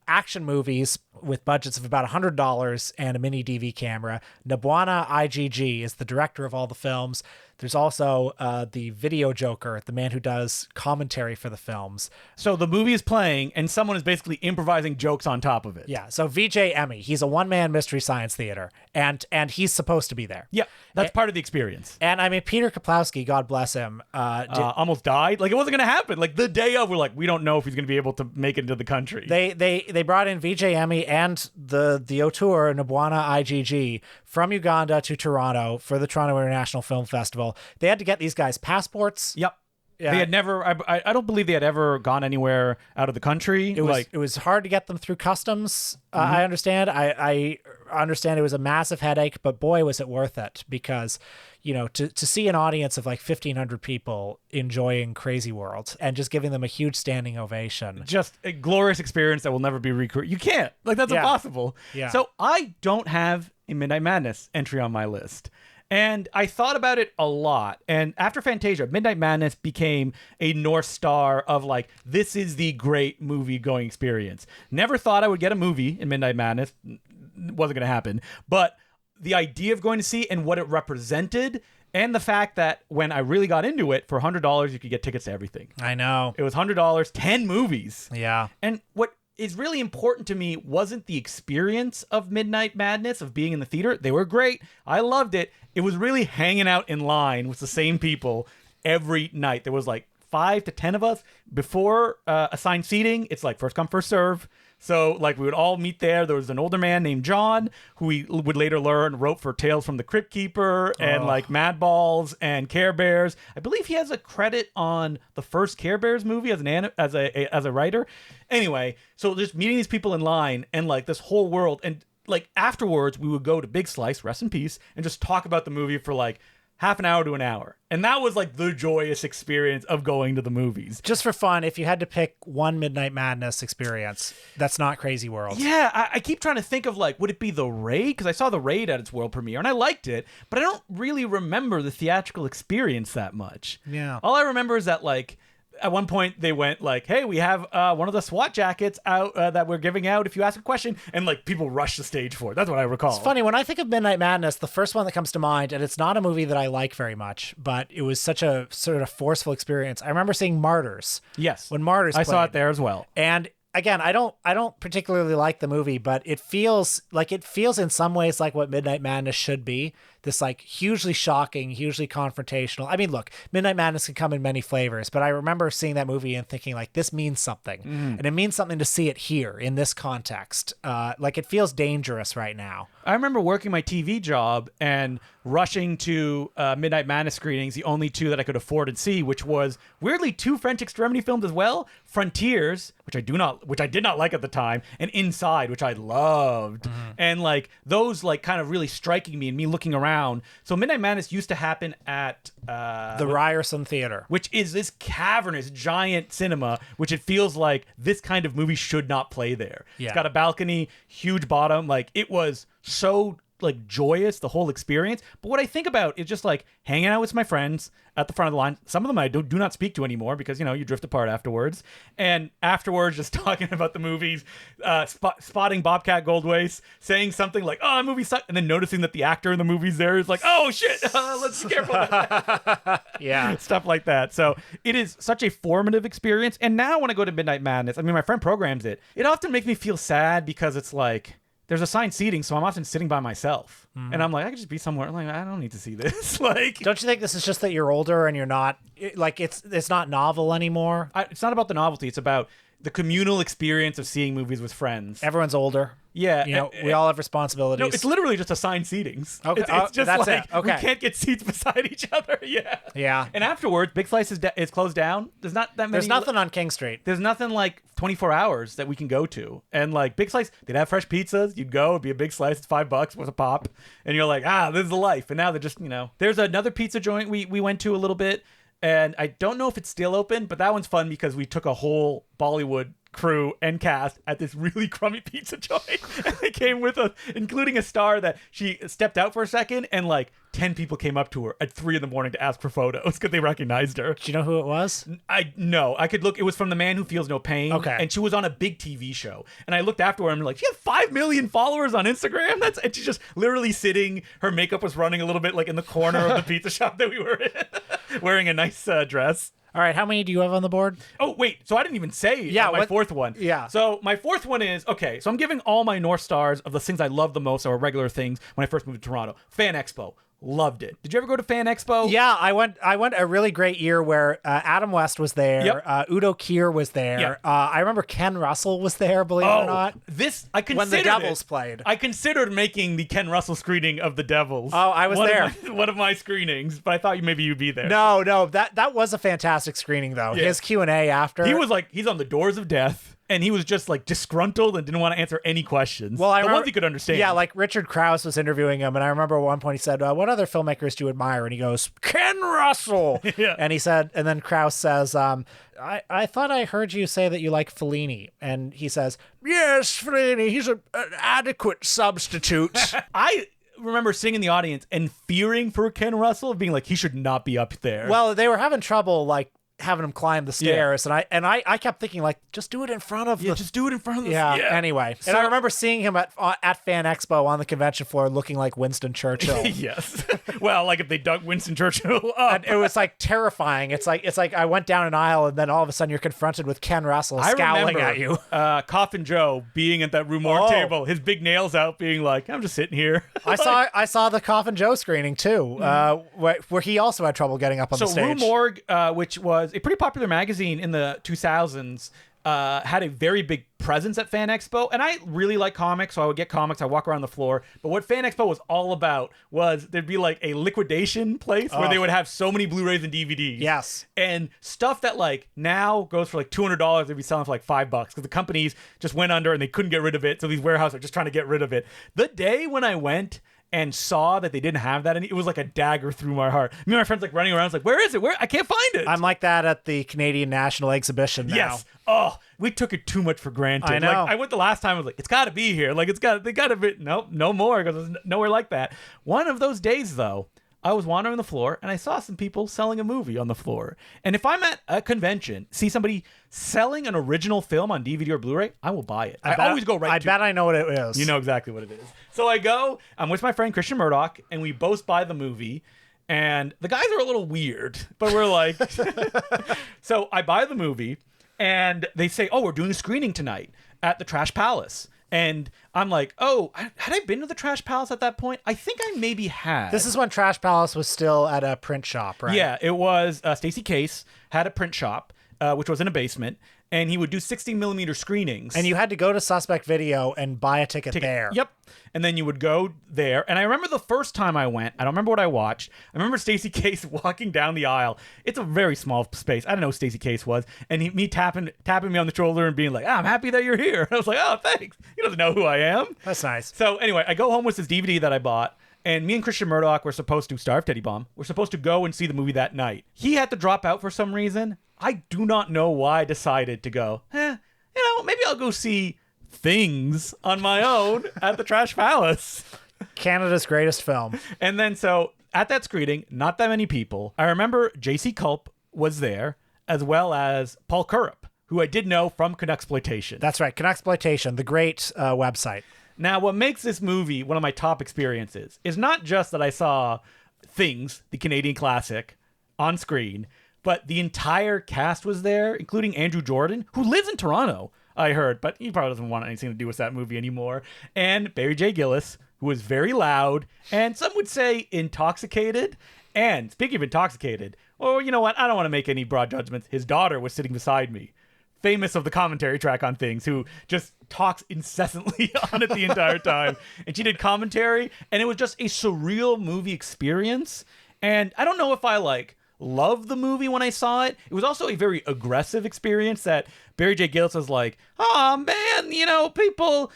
action movies with budgets of about $100 and a mini DV camera. Nabwana IGG is the director of all the films. There's also the video joker, the man who does commentary for the films. So the movie is playing and someone is basically improvising jokes on top of it. Yeah. So VJ Emmy, he's a one-man Mystery Science Theater, and he's supposed to be there. Yeah, that's part of the experience. And I mean, Peter Kaplowski, God bless him, almost died. Like, it wasn't going to happen. Like, the day of, we're like, we don't know if he's going to be able to make it into the country. They brought in VJ Emmy and the auteur, Nabwana IGG, from Uganda to Toronto for the Toronto International Film Festival. They had to get these guys passports. Yep. Yeah. They had never, I don't believe they had ever gone anywhere out of the country. It was hard to get them through customs. I understand. I understand it was a massive headache, but boy, was it worth it, because, you know, to see an audience of like 1,500 people enjoying Crazy World and just giving them a huge standing ovation. Just a glorious experience that will never be recreated. You can't. Like, that's impossible. Yeah. So I don't have a Midnight Madness entry on my list. And I thought about it a lot. And after Fantasia, Midnight Madness became a North Star of like, this is the great movie going experience. Never thought I would get a movie in Midnight Madness. Wasn't going to happen. But the idea of going to see and what it represented, and the fact that when I really got into it, for $100 you could get tickets to everything. I know. It was $100, 10 movies. Yeah. And what is really important to me wasn't the experience of Midnight Madness, of being in the theater. They were great. I loved it. It was really hanging out in line with the same people every night. There was like 5 to 10 of us. Before assigned seating, it's like first come, first serve. So like we would all meet there. There was an older man named John, who we would later learn wrote for Tales from the Crypt Keeper and like Madballs and Care Bears. I believe he has a credit on the first Care Bears movie as a writer. Anyway, so just meeting these people in line and like this whole world, and like afterwards we would go to Big Slice, rest in peace, and just talk about the movie for like half an hour to an hour. And that was like the joyous experience of going to the movies. Just for fun, if you had to pick one Midnight Madness experience, that's not Crazy World. Yeah, I keep trying to think of like, would it be The Raid? Because I saw The Raid at its world premiere and I liked it, but I don't really remember the theatrical experience that much. Yeah. All I remember is that like, at one point they went like, hey, we have one of the SWAT jackets out that we're giving out if you ask a question, and like people rush the stage for it. That's what I recall. It's funny, when I think of Midnight Madness, the first one that comes to mind, and it's not a movie that I like very much, but it was such a sort of forceful experience. I remember seeing Martyrs. Yes. When Martyrs I played. saw it there as well. And again, I don't particularly like the movie, but it feels in some ways like what Midnight Madness should be. This like hugely shocking, hugely confrontational. I mean, look, Midnight Madness can come in many flavors, but I remember seeing that movie and thinking like, this means something. And it means something to see it here in this context. Like it feels dangerous right now. I remember working my TV job and rushing to Midnight Madness screenings, the only two that I could afford and see, which was weirdly 2 French extremity films as well, Frontiers, which I did not like at the time, and Inside, which I loved. And like those like kind of really striking me and me looking around. So Midnight Madness used to happen at the Ryerson Theater, which is this cavernous giant cinema, which it feels like this kind of movie should not play there. Yeah. It's got a balcony, huge bottom. Like it was so like joyous, the whole experience. But what I think about is just like hanging out with my friends at the front of the line. Some of them I do not speak to anymore because, you know, you drift apart afterwards. And afterwards, just talking about the movies, spotting Bobcat Goldthwait, saying something like, oh, that movie sucked. And then noticing that the actor in the movie's there is like, oh, shit, let's be careful about that. Yeah. Stuff like that. So it is such a formative experience. And now when I go to Midnight Madness, I mean, my friend programs it. It often makes me feel sad because it's like, there's assigned seating, so I'm often sitting by myself. And I'm like, I could just be somewhere. I'm like, I don't need to see this. Like, don't you think this is just that you're older and you're not like it's not novel anymore? It's not about the novelty. It's about the communal experience of seeing movies with friends. Everyone's older. Yeah. You know, we all have responsibilities. No, it's literally just assigned seatings. Okay. It's just that's like, it. Okay. we can't get seats beside each other. Yeah. Yeah. And afterwards, Big Slice is closed down. There's not that many. There's nothing on King Street. There's nothing like 24 hours that we can go to. And like Big Slice, they'd have fresh pizzas. You'd go, it'd be a big slice. It's $5 with a pop. And you're like, this is the life. And now they're just, you know, there's another pizza joint we went to a little bit. And I don't know if it's still open, but that one's fun because we took a whole Bollywood crew and cast at this really crummy pizza joint. And they came with us, including a star that she stepped out for a second, and like 10 people came up to her at 3 a.m. to ask for photos because they recognized her. Do you know who it was? I could look. It was from The Man Who Feels No Pain. Okay. And she was on a big TV show. And I looked after her and I'm like, she has 5 million followers on Instagram. And she's just literally sitting. Her makeup was running a little bit like in the corner of the pizza shop that we were in, wearing a nice dress. All right, how many do you have on the board? Oh, wait. So I didn't even say my fourth one. Yeah. So my fourth one is, okay, so I'm giving all my North Stars of the things I love the most, or regular things, when I first moved to Toronto. Fan Expo. Loved it. Did you ever go to Fan Expo? Yeah, I went a really great year where Adam West was there. Yep. Udo Kier was there. Yep. I remember Ken Russell was there, believe it or not. I considered when the Devils played. I considered making the Ken Russell screening of the Devils. Oh, I was there. One of my screenings, but I thought maybe you'd be there. No, that was a fantastic screening though. Yeah. His Q&A after. He was like, he's on the doors of death. And he was just like disgruntled and didn't want to answer any questions. Well, the ones he could understand. Yeah, like Richard Krause was interviewing him, and I remember at one point he said, "What other filmmakers do you admire?" And he goes, "Ken Russell." Yeah. And he said, and then Krause says, "I thought I heard you say that you like Fellini," and he says, "Yes, Fellini. He's an adequate substitute." I remember sitting in the audience and fearing for Ken Russell, being like, he should not be up there. Well, they were having trouble like having him climb the stairs, and I kept thinking like, just do it in front of just do it in front of the Anyway, and I remember seeing him at Fan Expo on the convention floor, looking like Winston Churchill. Yes. Well, like if they dug Winston Churchill up. And it was like terrifying. It's like I went down an aisle, and then all of a sudden you're confronted with Ken Russell scowling at you. Coffin Joe being at that Rue Morgue table, his big nails out, being like, I'm just sitting here. I saw the Coffin Joe screening too, where he also had trouble getting up on the stage. Rue Morgue, which was a pretty popular magazine in the 2000s, had a very big presence at Fan Expo, and I really like comics, so I would get comics. I walk around the floor, but what Fan Expo was all about was there'd be like a liquidation place where they would have so many Blu-rays and DVDs. Yes, and stuff that like now goes for like $200, they'd be selling for like $5 because the companies just went under and they couldn't get rid of it. So these warehouses are just trying to get rid of it. The day when I went and saw that they didn't have that, and it was like a dagger through my heart. Me and my friends like running around, I was like, where is it? Where? I can't find it. I'm like that at the Canadian National Exhibition now. Yes. Oh, we took it too much for granted. I know. Like, I went the last time, I was like, it's got to be here. Like, they got to be. Nope, no more, because there's nowhere like that. One of those days, though, I was wandering the floor, and I saw some people selling a movie on the floor. And if I'm at a convention, see somebody selling an original film on DVD or Blu-ray, I will buy it. I always go right to bet I know what it is. You know exactly what it is. So I go, I'm with my friend Christian Murdoch, and we both buy the movie. And the guys are a little weird, but we're like... So I buy the movie, and they say, oh, we're doing a screening tonight at the Trash Palace. And I'm like, oh, had I been to the Trash Palace at that point? I think I maybe had. This is when Trash Palace was still at a print shop, right? Yeah, it was. Stacey Case had a print shop, which was in a basement, and he would do 16mm screenings. And you had to go to Suspect Video and buy a ticket there. Yep. And then you would go there. And I remember the first time I went, I don't remember what I watched. I remember Stacey Case walking down the aisle. It's a very small space. I don't know who Stacey Case was. And me tapping me on the shoulder and being like, I'm happy that you're here. I was like, oh, thanks. He doesn't know who I am. That's nice. So anyway, I go home with this DVD that I bought. And me and Christian Murdoch were supposed to, Starve Teddy Bomb, we're supposed to go and see the movie that night. He had to drop out for some reason. I do not know why I decided to go, maybe I'll go see Things on my own at the Trash Palace. Canada's greatest film. And then so at that screening, not that many people. I remember J.C. Culp was there, as well as Paul Curup, who I did know from Canucksploitation. That's right, Canucksploitation, the great website. Now, what makes this movie one of my top experiences is not just that I saw Things, the Canadian classic, on screen, but the entire cast was there, including Andrew Jordan, who lives in Toronto, I heard, but he probably doesn't want anything to do with that movie anymore, and Barry J. Gillis, who was very loud, and some would say intoxicated. And speaking of intoxicated, well, you know what? I don't want to make any broad judgments. His daughter was sitting beside me, famous of the commentary track on Things, who just talks incessantly on it the entire time. And she did commentary, and it was just a surreal movie experience. And I don't know if I loved the movie when I saw it. It was also a very aggressive experience that Barry J. Gillis was like, oh man, people,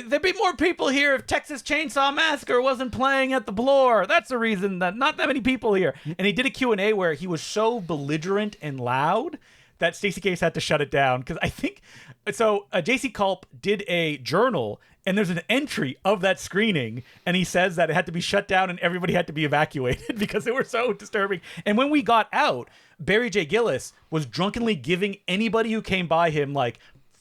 there'd be more people here if Texas Chainsaw Massacre wasn't playing at the Bloor. That's the reason that not that many people here. And he did a Q&A where he was so belligerent and loud that Stacey Case had to shut it down. Because I think, so J.C. Culp did a journal, and there's an entry of that screening, and he says that it had to be shut down and everybody had to be evacuated because they were so disturbing. And when we got out, Barry J. Gillis was drunkenly giving anybody who came by him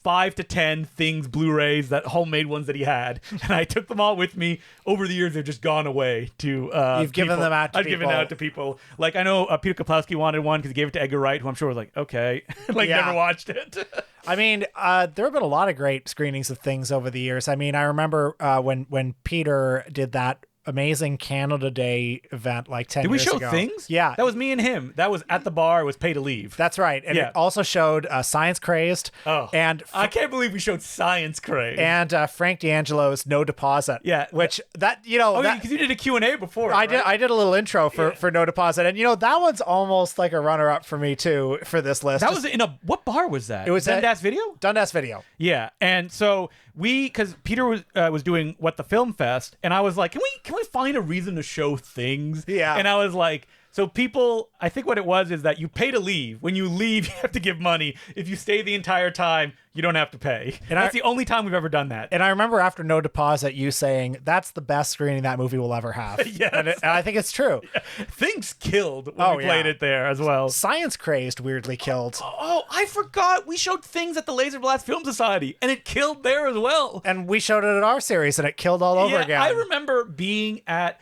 5 to 10 Things Blu-rays, that homemade ones that he had, and I took them all with me. Over the years, they've just gone away to You've given them out to I've people. given out to people. I know Peter Kaplowski wanted one because he gave it to Edgar Wright, who I'm sure was like, okay. Never watched it. I mean, there have been a lot of great screenings of Things over the years. I mean, I remember when Peter did that amazing Canada Day event 10 years ago. Did we show Things? Yeah. That was me and him. That was at the bar. It was pay to leave. That's right. And it also showed Science Crazed. Oh. And I can't believe we showed Science Crazed. And Frank D'Angelo's No Deposit. Yeah. Which because you did a Q&A before. I did a little intro for No Deposit. And that one's almost like a runner-up for me too for this list. That was in what bar was that? It was Dundas Video? Dundas Video. Yeah. And so because Peter was doing What the Film Fest, and I was like, can we find a reason to show Things? Yeah. And I was like, So people, I think what it was is that you pay to leave. When you leave, you have to give money. If you stay the entire time, you don't have to pay. And that's the only time we've ever done that. And I remember after No Deposit, you saying, that's the best screening that movie will ever have. Yes. And I think it's true. Yeah. Things killed when we played it there as well. Science Crazed weirdly killed. Oh, I forgot. We showed Things at the Laser Blast Film Society, and it killed there as well. And we showed it at our series, and it killed all over again. I remember being at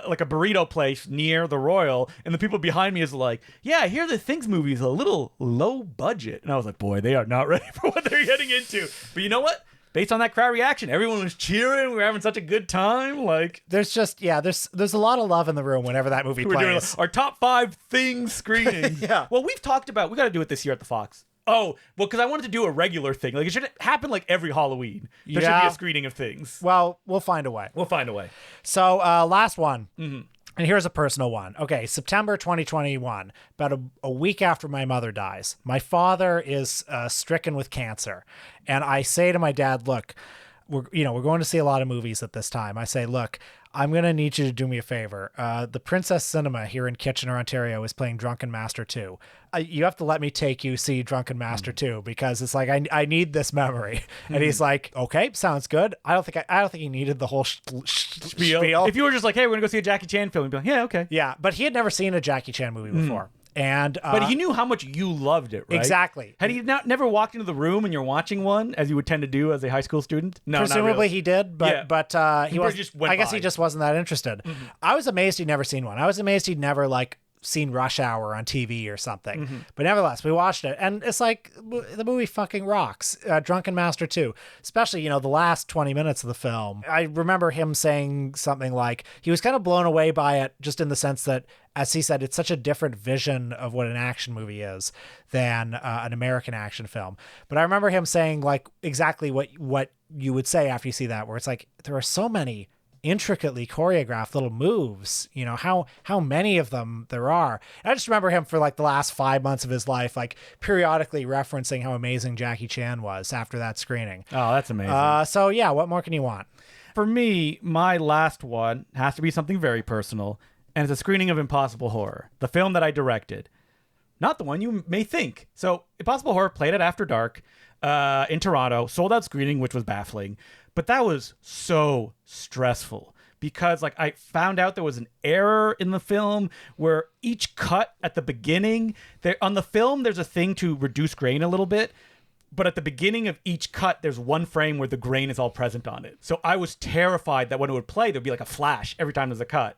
like a burrito place near the Royal, and the people behind me is like, yeah, I hear the Things movie is a little low budget. And I was like, boy, they are not ready for what they're getting into. But you know what? Based on that crowd reaction, everyone was cheering. We were having such a good time. Like, there's just, there's a lot of love in the room whenever that movie we're plays. doing our top 5 Things screenings. Yeah. Well, we've talked about, we got to do it this year at the Fox. Oh, well, because I wanted to do a regular thing. Like, it should happen like every Halloween. There should be a screening of Things. Well, we'll find a way. We'll find a way. So, last one. Mm-hmm. And here's a personal one. Okay, September 2021, about a week after my mother dies. My father is stricken with cancer. And I say to my dad, look, we're going to see a lot of movies at this time. I say, look, I'm going to need you to do me a favor. The Princess Cinema here in Kitchener, Ontario is playing Drunken Master 2. You have to let me take you see Drunken Master 2 because it's like I need this memory. And he's like, okay, sounds good. I don't think he needed the whole spiel. If you were just like, hey, we're going to go see a Jackie Chan film, he'd be like, yeah, okay. Yeah, but he had never seen a Jackie Chan movie before. And but he knew how much you loved it, right? Exactly. Had he never walked into the room and you're watching one, as you would tend to do as a high school student? No, presumably not really. he did, but he was. I guess he just wasn't that interested. Mm-hmm. I was amazed he'd never seen one. I was amazed he'd never seen Rush Hour on TV or something. Mm-hmm. But nevertheless, we watched it, and it's like the movie fucking rocks. Drunken Master 2, especially the last 20 minutes of the film. I remember him saying something like he was kind of blown away by it, just in the sense that, as he said, it's such a different vision of what an action movie is than an American action film. But I remember him saying exactly what you would say after you see that, where it's like there are so many intricately choreographed little moves, how many of them there are. And I just remember him for the last 5 months of his life, periodically referencing how amazing Jackie Chan was after that screening. Oh, that's amazing. So yeah, what more can you want? For me, my last one has to be something very personal, and it's a screening of Impossible Horror, the film that I directed. Not the one you may think. So Impossible Horror played at After Dark in Toronto, sold out screening, which was baffling. But that was so stressful because I found out there was an error in the film where each cut at the beginning, on the film, there's a thing to reduce grain a little bit. But at the beginning of each cut, there's one frame where the grain is all present on it. So I was terrified that when it would play, there'd be a flash every time there's a cut.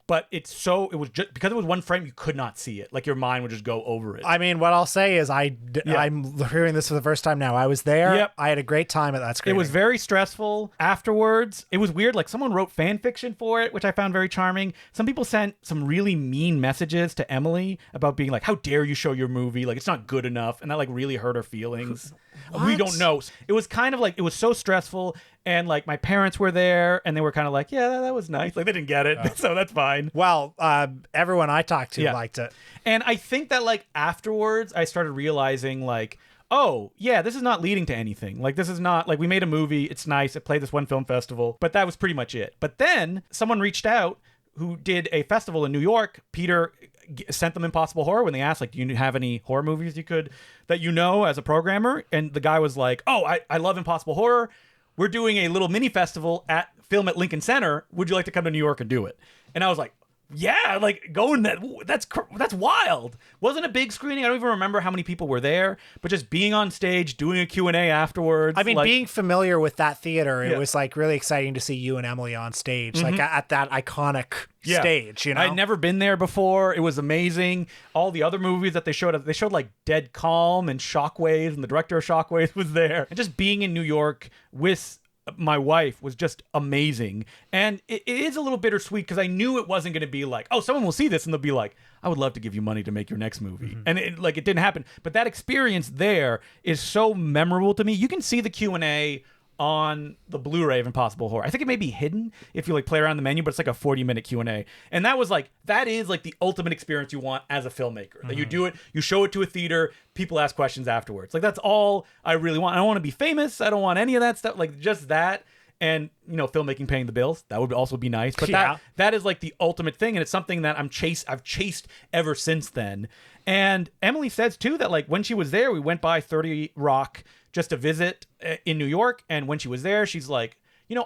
But it was just because it was one frame, you could not see it. Your mind would just go over it. I mean, what I'll say is I'm hearing this for the first time now. I was there. Yep. I had a great time at that screening. It was very stressful. Afterwards, it was weird. Someone wrote fan fiction for it, which I found very charming. Some people sent some really mean messages to Emily about being how dare you show your movie? It's not good enough. And that really hurt her feelings. What? We don't know. It was kind of it was so stressful. And my parents were there and they were kind of yeah, that was nice. They didn't get it. So that's fine. Well, everyone I talked to liked it. And I think that afterwards I started realizing oh, yeah, this is not leading to anything. This is not we made a movie. It's nice. It played this one film festival, but that was pretty much it. But then someone reached out who did a festival in New York. Peter sent them Impossible Horror when they asked, do you have any horror movies that as a programmer? And the guy was like, oh, I love Impossible Horror. We're doing a little mini festival at Lincoln Center. Would you like to come to New York and do it? And I was like, yeah, going that's wild. Wasn't a big screening. I don't even remember how many people were there, but just being on stage, doing a Q&A afterwards. I mean, being familiar with that theater, it was really exciting to see you and Emily on stage, mm-hmm. At that iconic stage, I'd never been there before. It was amazing. All the other movies that they showed Dead Calm and Shockwaves, and the director of Shockwaves was there. And just being in New York with my wife was just amazing. And it is a little bittersweet because I knew it wasn't going to be oh, someone will see this and they'll be like, I would love to give you money to make your next movie. Mm-hmm. And it didn't happen. But that experience there is so memorable to me. You can see the Q&A on the Blu-ray of Impossible Horror. I think it may be hidden if you play around the menu, but it's a 40-minute Q&A. And that was that is the ultimate experience you want as a filmmaker. Mm-hmm. That you do it, you show it to a theater, people ask questions afterwards. That's all I really want. I don't want to be famous. I don't want any of that stuff. Just that. and filmmaking paying the bills, that would also be nice. But Yeah. that is like the ultimate thing, and it's something that I've chased ever since then. And Emily says too that like when she was there, we went by 30 Rock just to visit in New York, and when she was there, she's like,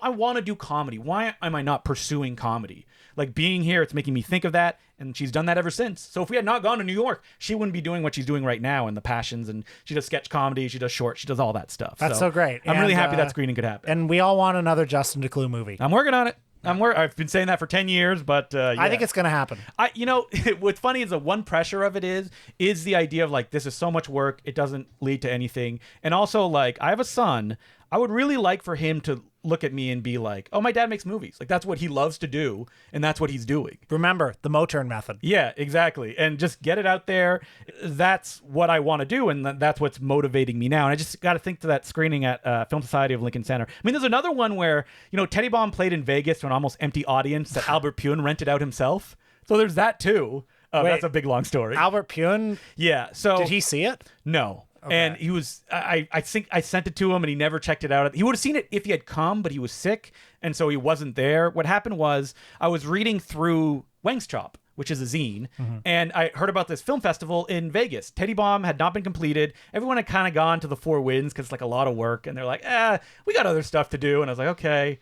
I want to do comedy. Why am I not pursuing comedy? Like being here, it's making me think of that. And she's done that ever since. So if we had not gone to New York, she wouldn't be doing what she's doing right now in the passions. And she does sketch comedy. She does short. She does all that stuff. That's so great. I'm really happy that screening could happen. And we all want another Justin Decloux movie. I'm working on it. I've been saying that for 10 years, but yeah. I think it's going to happen. What's funny is the one pressure of it is the idea of like, this is so much work. It doesn't lead to anything. And also like, I have a son. I would really like for him to look at me and be like, oh, my dad makes movies. Like that's what he loves to do. And that's what he's doing. Remember the Moturn method. Yeah, exactly. And just get it out there. That's what I want to do. And that's what's motivating me now. And I just got to think to that screening at Film Society of Lincoln Center. I mean, there's another one where, Teddy Bomb played in Vegas to an almost empty audience that Albert Pune rented out himself. So there's that too. Wait, that's a big, long story. Albert Pune? Yeah. So did he see it? No. Okay. And he was, I think I sent it to him and he never checked it out. He would have seen it if he had come, but he was sick. And so he wasn't there. What happened was I was reading through Wang's Chop, which is a zine. Mm-hmm. And I heard about this film festival in Vegas. Teddy Bomb had not been completed. Everyone had kind of gone to the Four Winds because it's like a lot of work. And they're like, we got other stuff to do. And I was like, okay.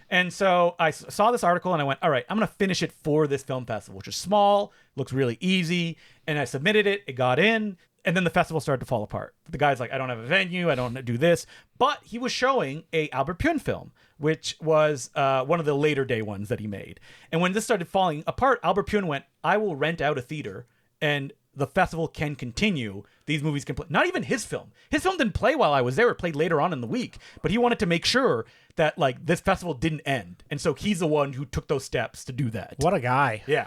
And so I saw this article and I went, all right, I'm going to finish it for this film festival, which is small, looks really easy. And I submitted it. It got in. And then the festival started to fall apart. The guy's like, I don't have a venue. I don't do this. But he was showing a Albert Pune film, which was one of the later day ones that he made. And when this started falling apart, Albert Pune went, I will rent out a theater and the festival can continue. These movies can play. Not even his film. His film didn't play while I was there. It played later on in the week. But he wanted to make sure that like this festival didn't end. And so he's the one who took those steps to do that. What a guy. Yeah.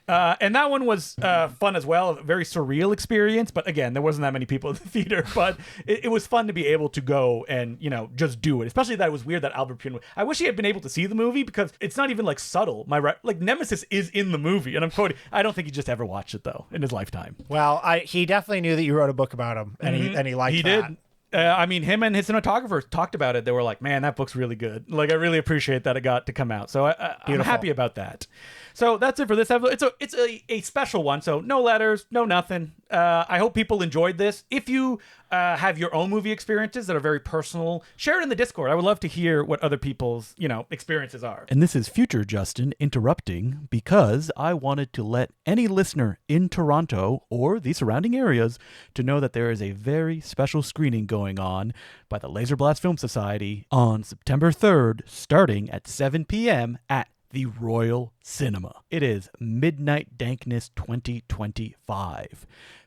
And that one was fun as well, a very surreal experience. But again, there wasn't that many people in the theater. But it was fun to be able to go and, just do it. Especially that it was weird that Albert Pune. I wish he had been able to see the movie because it's not even like subtle. Like Nemesis is in the movie. And I'm quoting, I don't think he just ever watched it though in his lifetime. Well, he definitely knew that you wrote a book about him and he liked that. Did. Him and his cinematographer talked about it. They were like, man, that book's really good. Like, I really appreciate that it got to come out. So I'm happy about that. So that's it for this episode. It's a special one. So no letters, no nothing. I hope people enjoyed this. If you have your own movie experiences that are very personal, share it in the Discord. I would love to hear what other people's, experiences are. And this is future Justin interrupting because I wanted to let any listener in Toronto or the surrounding areas to know that there is a very special screening going on by the Laser Blast Film Society on September 3rd, starting at 7 p.m. at the Royal Cinema. It is Midnight Dankness 2025.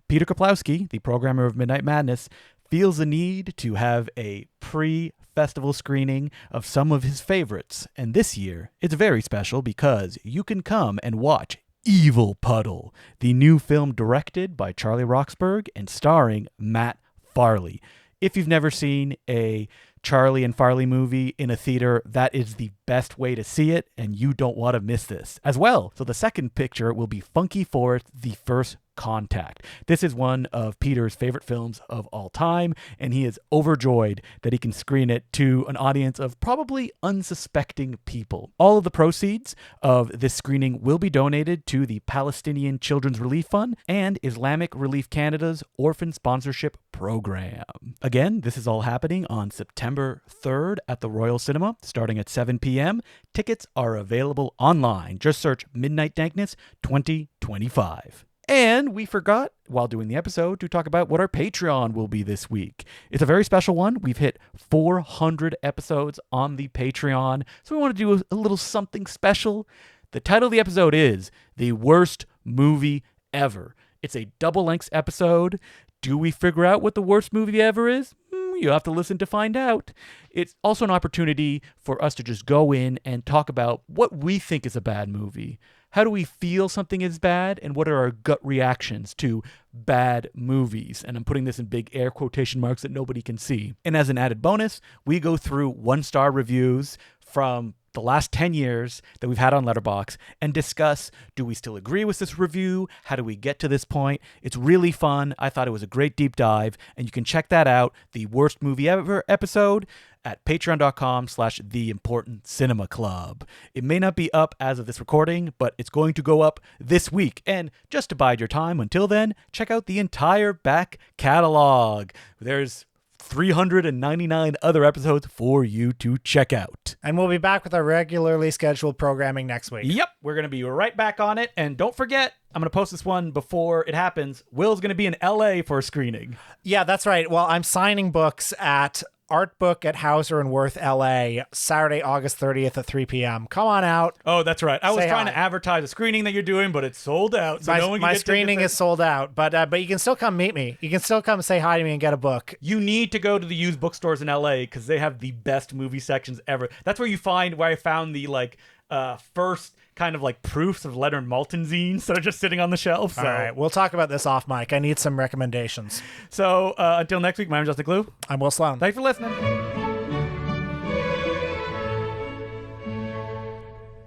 Peter Kaplowski, the programmer of Midnight Madness, feels the need to have a pre-festival screening of some of his favorites. And this year, it's very special because you can come and watch Evil Puddle, the new film directed by Charlie Roxburgh and starring Matt Farley. If you've never seen a Charlie and Farley movie in a theater, that is the best way to see it, and you don't want to miss this as well. So the second picture will be Funky Forest, The First Contact. This is one of Peter's favorite films of all time, and he is overjoyed that he can screen it to an audience of probably unsuspecting people. All of the proceeds of this screening will be donated to the Palestinian Children's Relief Fund and Islamic Relief Canada's Orphan Sponsorship Program. Again, this is all happening on September 3rd at the Royal Cinema, starting at 7 p.m. Tickets are available online. Just search Midnight Dankness 2025. And we forgot, while doing the episode, to talk about what our Patreon will be this week. It's a very special one. We've hit 400 episodes on the Patreon, so we want to do a little something special. The title of the episode is The Worst Movie Ever. It's a double-length episode. Do we figure out what the worst movie ever is? You have to listen to find out. It's also an opportunity for us to just go in and talk about what we think is a bad movie. How do we feel something is bad, and what are our gut reactions to bad movies? And I'm putting this in big air quotation marks that nobody can see. And as an added bonus, we go through 1-star reviews from the last 10 years that we've had on Letterboxd and discuss, do we still agree with this review? How do we get to this point? It's really fun. I thought it was a great deep dive, and you can check that out, the Worst Movie Ever episode, at patreon.com/theimportantcinemaclub. It may not be up as of this recording, but it's going to go up this week. And just to bide your time until then, check out the entire back catalog. There's 399 other episodes for you to check out. And we'll be back with our regularly scheduled programming next week. Yep, we're going to be right back on it. And don't forget, I'm going to post this one before it happens. Will's going to be in LA for a screening. Yeah, that's right. Well, I'm signing books at Art Book at Hauser and Worth, LA, Saturday, August 30th at 3 p.m. Come on out. Oh, that's right. I was Say trying hi. to advertise a screening that you're doing, but it's sold out. So no one can My get screening tickets. is sold out, but you can still come meet me. You can still come say hi to me and get a book. You need to go to the used bookstores in LA because they have the best movie sections ever. That's where I found the first kind of like proofs of Leonard Maltin zines that are just sitting on the shelf. So. All right, we'll talk about this off mic. I need some recommendations. So until next week, my name's Justin Decloux. I'm Will Sloan. Thanks for listening.